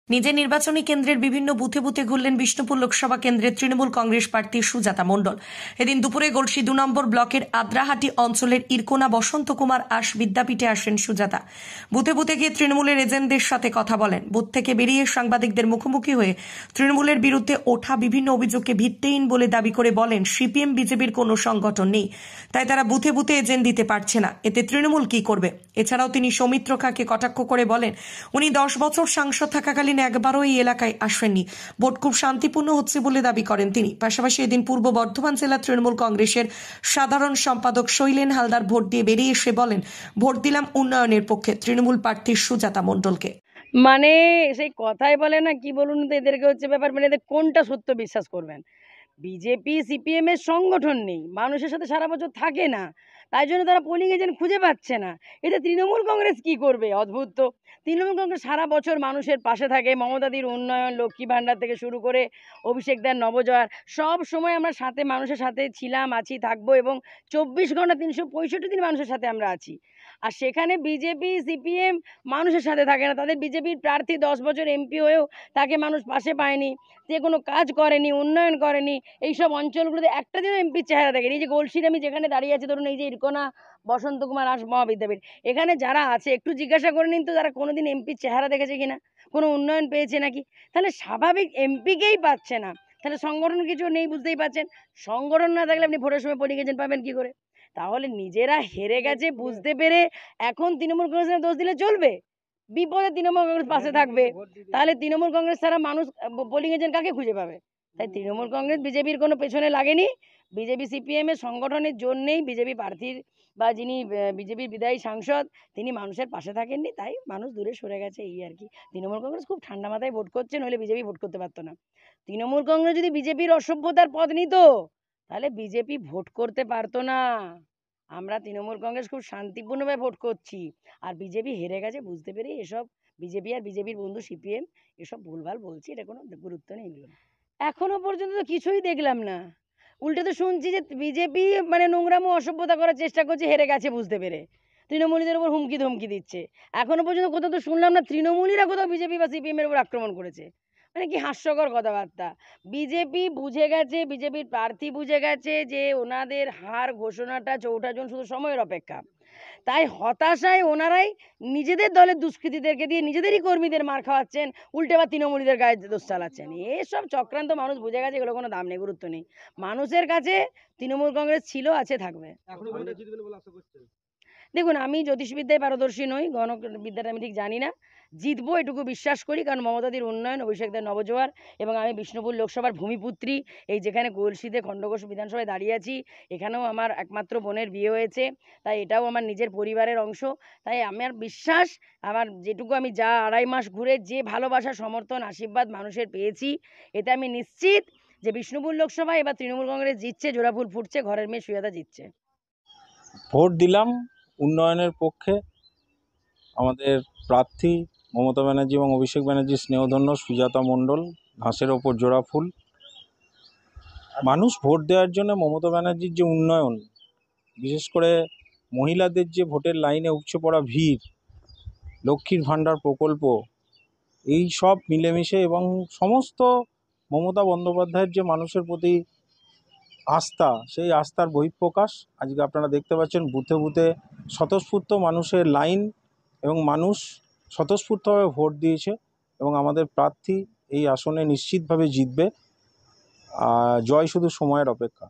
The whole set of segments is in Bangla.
নিজের নির্বাচনী কেন্দ্রের বিভিন্ন বুথে বুথে ঘুরলেন বিষ্ণুপুর লোকসভা কেন্দ্রের তৃণমূল কংগ্রেস প্রার্থী সুজাতা মণ্ডল। এদিন দুপুরে গলসি 2 নম্বর ব্লকের আদ্রাহাটি অঞ্চলের ইরকোনা বসন্ত কুমার আশ বিদ্যাপীঠে আসেন সুজাতা। বুথে বুথে গিয়ে তৃণমূলের এজেন্টদের সাথে কথা বলেন। বুথ থেকে বেরিয়ে সাংবাদিকদের মুখোমুখি হয়ে তৃণমূলের বিরুদ্ধে ওঠা বিভিন্ন অভিযোগকে ভিত্তিহীন বলে দাবি করে বলেন সিপিএম বিজেপির কোনো সংগঠন নেই, তাই তারা বুথে বুথে এজেন্ট দিতে পারছে না, এতে তৃণমূল কি করবে। এছাড়াও তিনি সৌমিত্র খাঁকে কটাক্ষ করে বলেন উনি 10 বছর সাংসদ থাকাকালীন একবারও এই এলাকায় আসেননি, ভোট খুব শান্তিপূর্ণ হচ্ছে বলে দাবি করেন তিনি। পাশাপাশি এদিন পূর্ব বর্ধমান জেলা তৃণমূল কংগ্রেসের সাধারণ সম্পাদক শৈলেন হালদার ভোট দিয়ে বেরিয়ে এসে বলেন ভোট দিলাম উন্নয়নের পক্ষে তৃণমূল প্রার্থী সুজাতা মণ্ডলকে। মানে সেই কথাই বলে না, কি বলুন তো, এদেরকে হচ্ছে ব্যাপার, মানে এদের কোনটা সত্য বিশ্বাস করবেন। বিজেপি সিপিএম এর সংগঠন নেই, মানুষের সাথে সারা বছর থাকে না, তাই জন্য তারা পোলিং এজেন্ট খুঁজে পাচ্ছে না। এতে তৃণমূল কংগ্রেস কি করবে? অদ্ভুত তো। তৃণমূল কংগ্রেস সারা বছর মানুষের পাশে থাকে, মমতাদির উন্নয়ন, লক্ষ্মী ভাণ্ডার থেকে শুরু করে অভিষেক দেন নবজোয়ার, সব সময় আমরা সাথে মানুষের সাথে ছিলাম, আছি, থাকবো, এবং 24 ঘন্টা 365 দিন মানুষের সাথে আমরা আছি। আর সেখানে বিজেপি সিপিএম মানুষের সাথে থাকে না। তাদের বিজেপির প্রার্থী 10 বছর এমপি হয়েও তাকে মানুষ পাশে পায়নি, যে কোনো কাজ করেনি, উন্নয়ন করেনি। এইসব অঞ্চলগুলোতে একটা দিনও এমপির চেহারা দেখেনি। এই যে গলসির আমি যেখানে দাঁড়িয়ে আছি, ধরুন এই যে ইরকোনা বসন্ত কুমার আশ মহাবিদ্যাপীঠ, এখানে যারা আছে একটু জিজ্ঞাসা করে নিন তো, যারা কোনোদিন এমপির চেহারা দেখেছে কিনা, কোনো উন্নয়ন পেয়েছে নাকি। তাহলে স্বাভাবিক এমপিকেই পাচ্ছে না, তাহলে সংগঠন কিছু নেই, বুঝতেই পারছেন। সংগঠন না থাকলে আপনি ভোটের সময় পোলিং এজেন্ট পাবেন কি করে? তাহলে নিজেরা হেরে গেছে বুঝতে পেরে এখন তৃণমূল কংগ্রেসের দোষ দিলে চলবে? বিপদে তৃণমূল কংগ্রেস পাশে থাকবে, তাহলে তৃণমূল কংগ্রেস ছাড়া মানুষ পোলিং এজেন্ট কাকে খুঁজে পাবে? তাই তৃণমূল কংগ্রেস বিজেপির কোনো পেছনে লাগেনি। বিজেপি সিপিএম এর সংগঠনের জন্যেই বিজেপি প্রার্থীর বা যিনি বিজেপির বিদায়ী সাংসদ, তিনি মানুষের পাশে থাকেননি, তাই মানুষ দূরে সরে গেছে, এই আর কি। তৃণমূল কংগ্রেস খুব ঠান্ডা মাথায় ভোট করছে, নইলে বিজেপি ভোট করতে পারতো না। তৃণমূল কংগ্রেস যদি বিজেপির অসভ্যতার পথ নিত, তাহলে বিজেপি ভোট করতে পারতো না। আমরা তৃণমূল কংগ্রেস খুব শান্তিপূর্ণভাবে ভোট করছি, আর বিজেপি হেরে গেছে বুঝতে পেরে এসব বিজেপি আর বিজেপির বন্ধু সিপিএম এসব ভুলভাল বলছি, এটা কোনো গুরুত্ব নেই এগুলো। এখনো পর্যন্ত তো কিছুই দেখলাম না, উল্টে তো শুনছি যে বিজেপি মানে নোংরামো অসভ্যতা করার চেষ্টা করছে হেরে গেছে বুঝতে পেরে, তৃণমূলীদের উপর হুমকি ধমকি দিচ্ছে। এখনো পর্যন্ত কোথাও তো শুনলাম না তৃণমূলীরা কোথাও বিজেপি বা সিপিএম এর উপর আক্রমণ করেছে। মানে কি হাস্যকর কথাবার্তা। বিজেপি বুঝে গেছে, বিজেপির প্রার্থী বুঝে গেছে যে ওনাদের হার ঘোষণাটা 4টা জুন শুধু সময়ের অপেক্ষা। তাই হতাশায় ওনারাই নিজেদের দলের দুষ্কৃতীদেরকে দিয়ে নিজেদেরই কর্মীদের মার খাওয়াচ্ছেন, উল্টে বা তৃণমূলীদের গায়ে দোষ চালাচ্ছেন। এসব চক্রান্ত মানুষ বুঝে গেছে, এগুলো কোনো দাম নেই, গুরুত্ব নেই। মানুষের কাছে তৃণমূল কংগ্রেস ছিল, আছে, থাকবে। দেখুন, আমি জ্যোতিষবিদ্যায় পারদর্শী নই, গণবিদ্যাটা আমি ঠিক জানি না। জিতবো এটুকু বিশ্বাস করি, কারণ মমতাদির উন্নয়ন, অভিষেক দেন নবজোয়ার, এবং আমি বিষ্ণুপুর লোকসভার ভূমিপুত্রী। এই যেখানে গলসিতে খণ্ডঘোষ বিধানসভায় দাঁড়িয়ে আছি, এখানেও আমার একমাত্র বোনের বিয়ে হয়েছে, তাই এটাও আমার নিজের পরিবারের অংশ। তাই আমার বিশ্বাস, আমার যেটুকু আমি যা 2.5 মাস ঘুরে যে ভালোবাসা, সমর্থন, আশীর্বাদ মানুষের পেয়েছি, এতে আমি নিশ্চিত যে বিষ্ণুপুর লোকসভায় এবার তৃণমূল কংগ্রেস জিতছে, জোড়াফুল ফুটছে, ঘরের মেয়ে সুজাতা জিতছে। ভোট দিলাম উন্নয়নের পক্ষে। আমাদের প্রার্থী মমতা ব্যানার্জি এবং অভিষেক ব্যানার্জির স্নেহধন্য সুজাতা মণ্ডল, ঘাসের ওপর জোড়া ফুল। মানুষ ভোট দেওয়ার জন্য মমতা ব্যানার্জির যে উন্নয়ন, বিশেষ করে মহিলাদের যে ভোটের লাইনে উপচে পড়া ভিড়, লক্ষ্মীর ভাণ্ডার প্রকল্প, এই সব মিলেমিশে এবং সমস্ত মমতা বন্দ্যোপাধ্যায়ের যে মানুষের প্রতি আস্থা, সেই আস্থার বহিঃপ্রকাশ আজকে আপনারা দেখতে পাচ্ছেন। বুথে বুথে স্বতঃস্ফূর্ত মানুষের লাইন, এবং মানুষ স্বতঃস্ফূর্তভাবে ভোট দিয়েছে, এবং আমাদের প্রার্থী এই আসনে নিশ্চিতভাবে জিতবে। জয় শুধু সময়ের অপেক্ষা।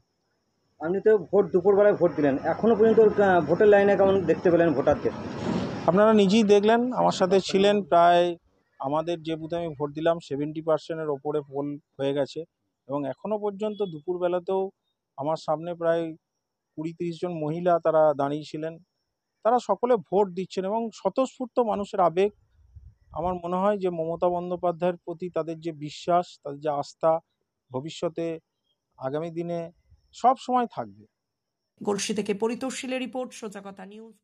আপনি তো ভোট দুপুরবেলায় ভোট দিলেন, এখনও পর্যন্ত ভোটের লাইনে কেমন দেখতে পেলেন ভোটারদের? আপনারা নিজেই দেখলেন, আমার সাথে ছিলেন। প্রায় আমাদের যে বুথে আমি ভোট দিলাম 70%-এর ওপরে পোল হয়ে গেছে, এবং এখনও পর্যন্ত দুপুরবেলাতেও আমার সামনে প্রায় 20-30 জন মহিলা তারা দাঁড়িয়েছিলেন। তারা সকলে ভোট দিচ্ছেন, এবং স্বতঃস্ফূর্ত মানুষের আবেগ। আমার মনে হয় যে মমতা বন্দ্যোপাধ্যায়ের প্রতি তাদের যে বিশ্বাস, তাদের যে আস্থা, ভবিষ্যতে আগামী দিনে সব সময় থাকবে। গলসি থেকে পরিতোষ শীলের রিপোর্ট, সোজা কথা নিউজ।